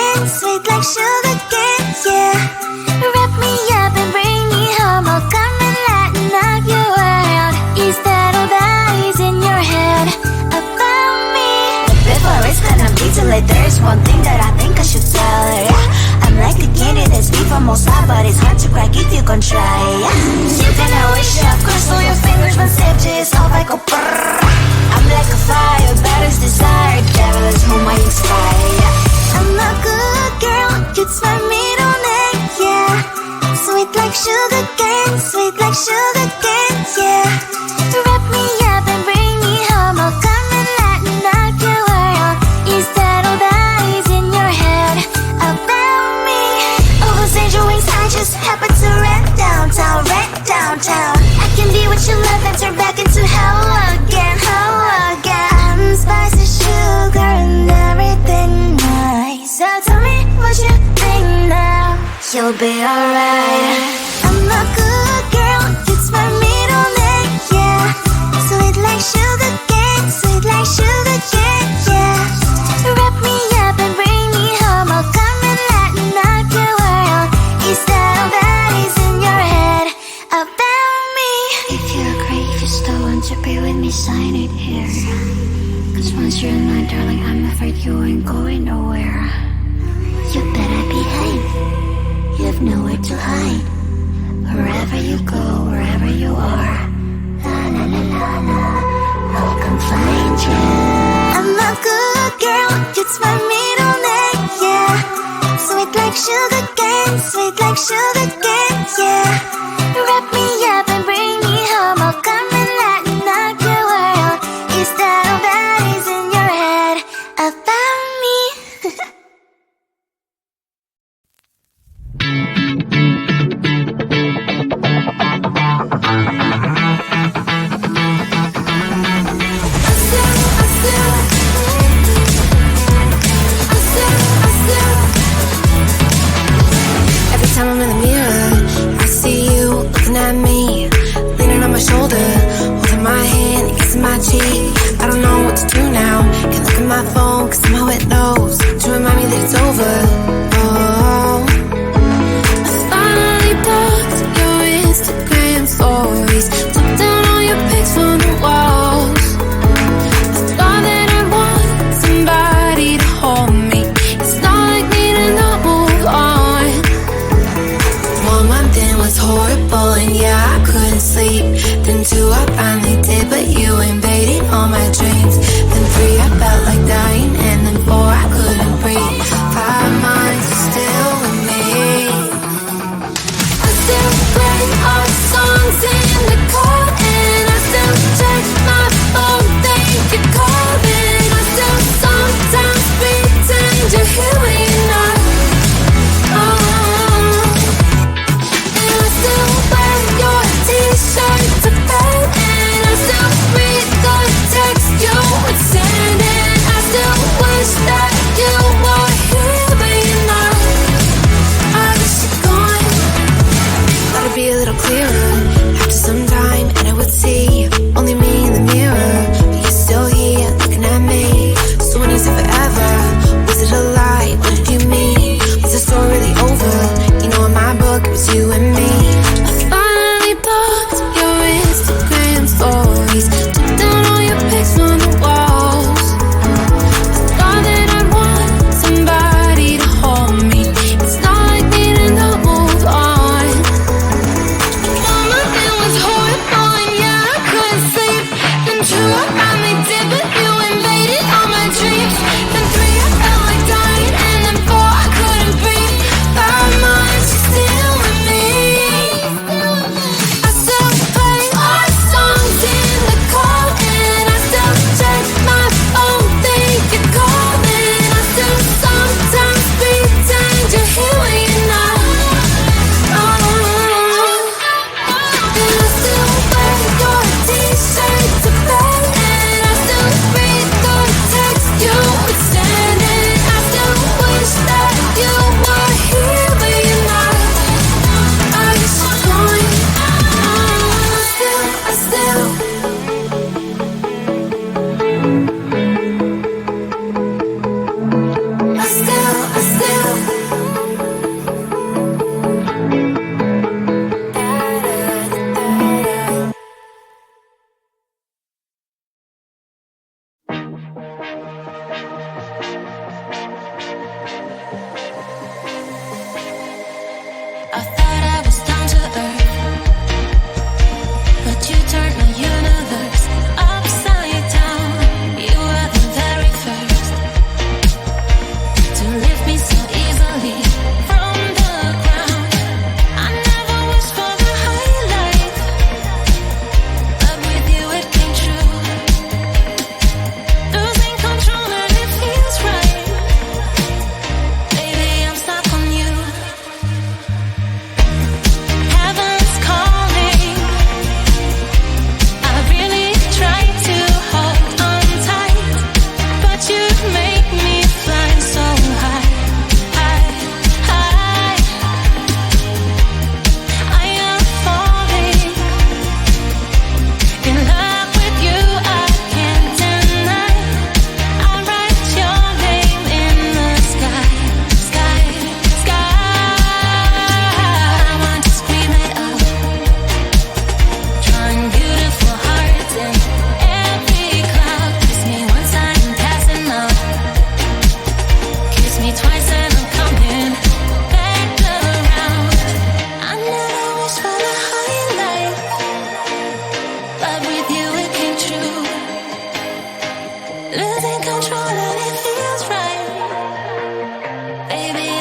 cane, sweet like sugar cane, yeah. Wrap me up and bring me home, I'll come and lighten up your world. Is that all that is in your head about me? Before it's gonna be too late, there's one thing that I think I should tell her, yeah. I'm like the candy that's made from Mosa, but it's hard to crack if you can try, yeah. You can wish you cross all your fingers, but save yourself like a brrrr. I'm like a fire, battles desire, devil is whom I inspire, yeah. I'm a good girl, it's my middle name, yeah. Sweet like sugar cane, sweet like sugar cane, yeah. Wrap me up and bring me home, I'll come and lighten up your world. Is that all that is in your head about me? All those angel wings I just happen to rent downtown, rent downtown. I can be what you love and turn back into hell again, hell again. I'm spicy sugar and everything nice. So tell me what you think now, you'll be alright. I'm a good girl, it's my middle name, yeah. Sweet like sugar cane, sweet like sugar cane, yeah. Wrap me up and bring me home, I'll come and lighten up your world. Is that all that is in your head about me? If you agree, if you still want to be with me, sign it here. Cause once you're mine, darling, I'm afraid you ain't going nowhere. You better behave, you have nowhere to hide. Wherever you go, wherever you are, la la la la la, I'll come find you. I'm a good girl, it's my middle name, yeah. Sweet like sugar cane, sweet like sugar cane, yeah. Wrap me up and bring me home, I'll come and lighten up your world. Is that all that is in your head about me? Every time I'm in the mirror, I see you looking at me, leaning on my shoulder, holding my hand, kissing my cheek. I don't know what to do now. Can't look at my phone, cause somehow it knows to remind me that it's over. Oh, I finally blocked your Instagram stories, took down all your pics from the walls. I thought that I want somebody to hold me. It's not like me to not move on. 1 month in was horrible, and yeah, I couldn't sleep. Then 2, I finally did, but you invaded all my dreams. Then 3, I felt like dying, and then 4, I couldn't breathe. 5 months still with me. I still play our songs in the car, and I still check my phone, think you're calling. I still sometimes pretend you're here when you're not. And I still wear your t-shirt to bed, and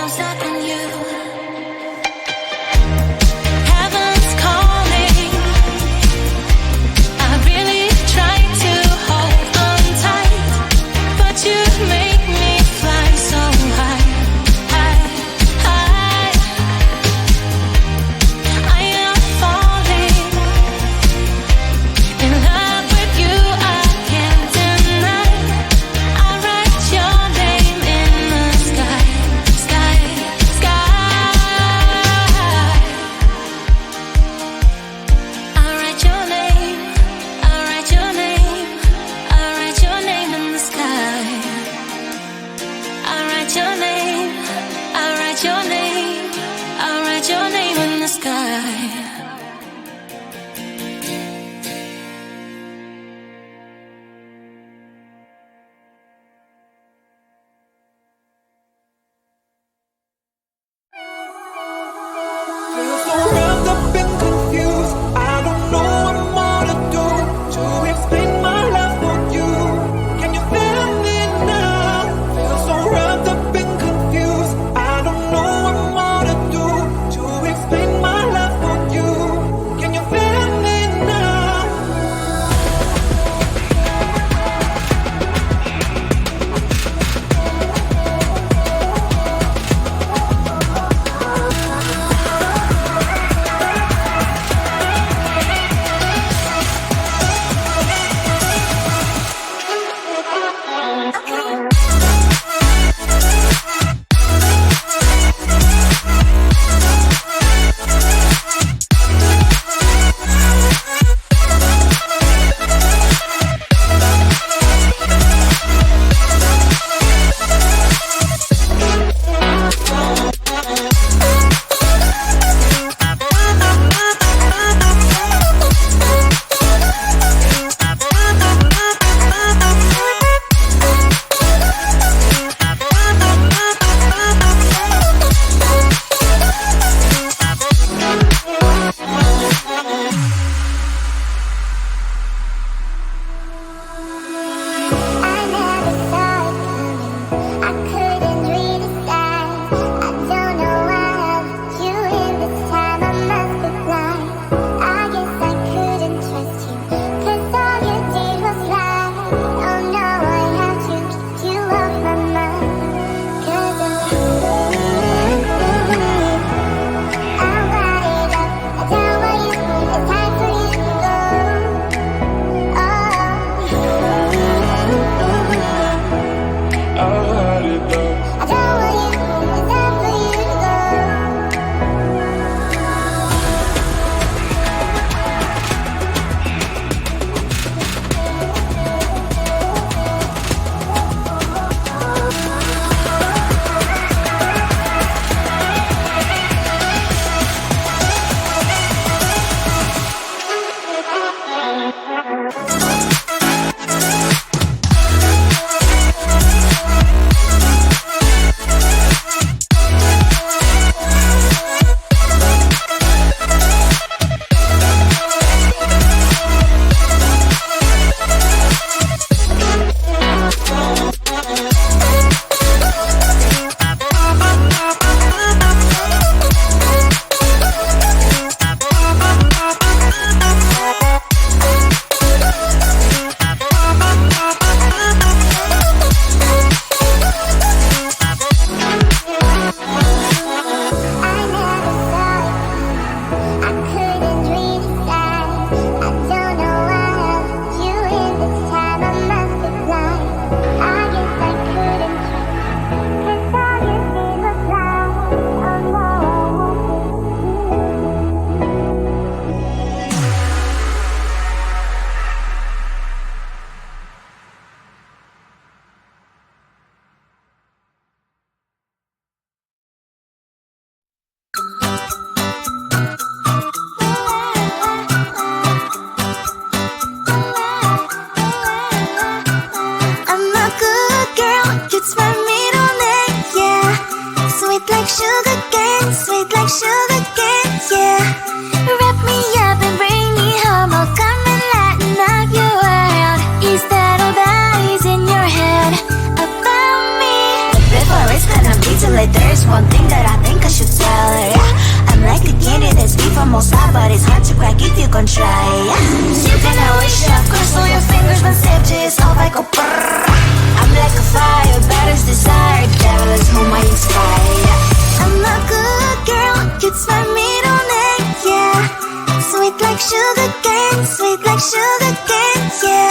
close up on you. Heaven's calling. I really try to hold on tight, but you make me fly so high, high, high. I am falling in love with you. I can't deny. I write your name in the sky, sky, sky. I write your name. I write your name. I write your name in the sky. I write your name. I write your name. I write your name in the sky. Feel so wrapped up and confused. I don't know what more to do to explain my love for you. Can you feel me now? Feel so wrapped up and confused. I don't know what more to do to explain my love for you. Can you feel me now? But there's one thing that I think I should tell her, yeah. I'm like the candy that's made from most high, but it's hard to crack if you can try, yeah. So you can wish you cross all your fingers when saved to yourself, I go brrrr. I'm like a fire, battles desire, devil is whom I inspire, yeah. I'm a good girl, it's my middle name, yeah. Sweet like sugar cane, sweet like sugar cane, yeah.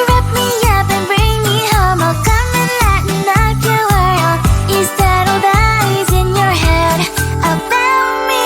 Wrap me up and bring me home, I'll come and lighten up your world. Is that all that is in your head about me?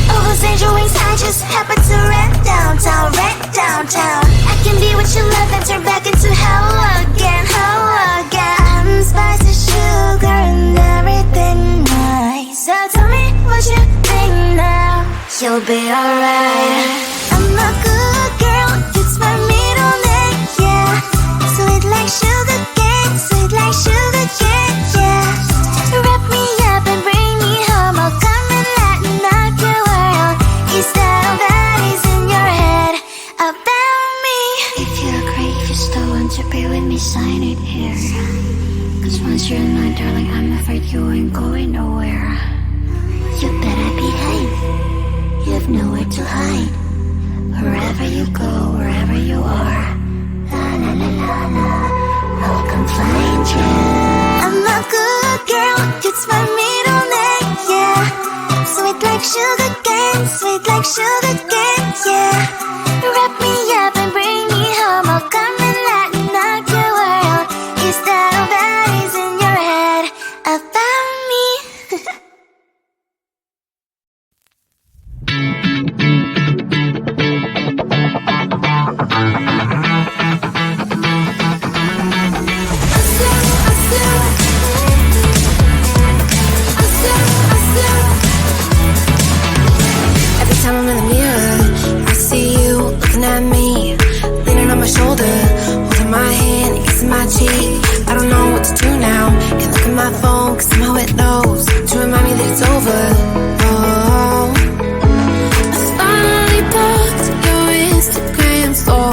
All those angel wings I just happen to rent downtown, rent downtown. I can be what you love and turn back into hell again, hell again. I'm spicy sugar and everything nice. So tell me what you think now, you'll be alright. I'm a good girl, it's my middle name, yeah. Sweet like sugar cane, sweet like sugar cane, yeah. Wrap me up and bring me home, I'll come and lighten up your world. Is that all that is in your head about me? If you agree, if you still want to be with me, sign it here. Cause once you're mine, darling, I'm afraid you ain't going nowhere. You better behave, you have nowhere to hide. Wherever you go, wherever you are, la la la la la, I'll come find you. I'm a good girl, it's my middle name, yeah. Sweet like sugar cane, sweet like sugar cane, yeah. Wrap me up and bring me home, I'll come and lighten up your world. Is that all that is in your head about me? Every time I'm in the mirror, I see you looking at me, leaning on my shoulder, holding my hand, kissing my cheek. I don't know what to do now. Can't look at my phone, cause somehow it knows to remind me that it's over. Oh, I finally blocked your Instagram story.